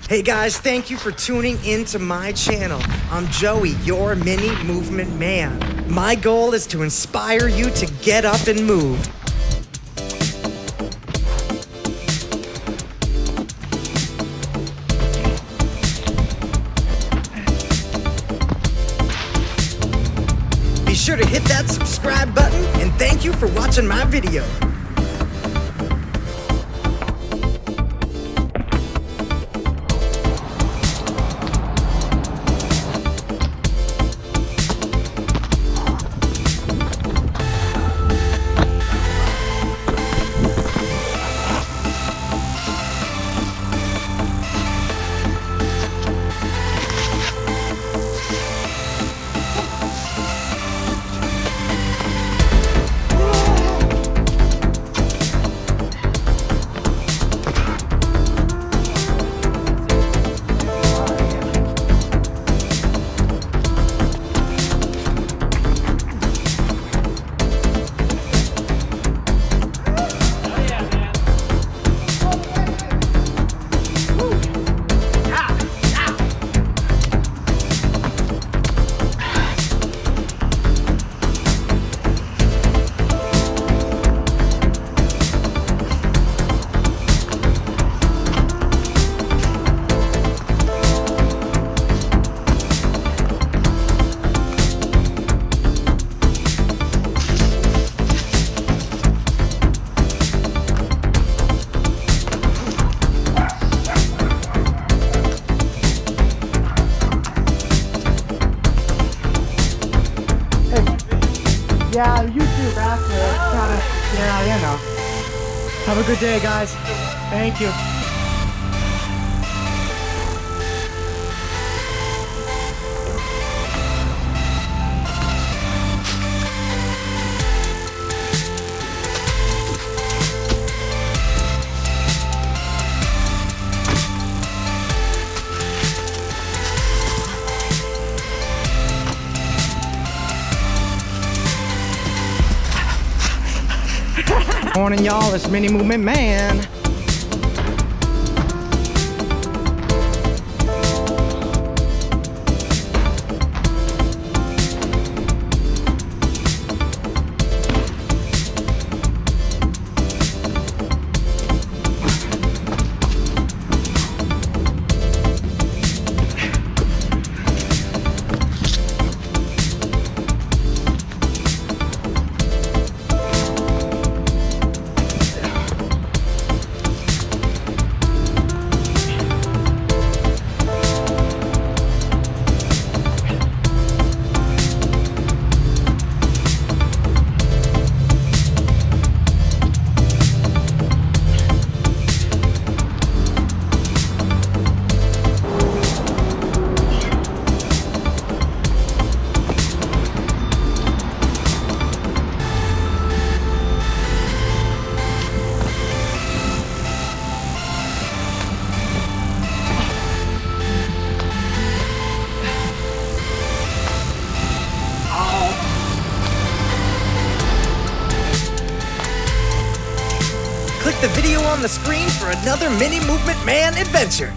Hey guys, thank you for tuning into my channel. I'm Joey, your mini movement man. My goal is to inspire you to get up and move. Be sure to hit that subscribe button, and thank you for watching my video. Yeah, YouTube after. Yeah, you know. Have a good day, guys. Thank you. Morning, y'all. It's Mini Movement Man. Click the video on the screen for another Mini Movement Man adventure.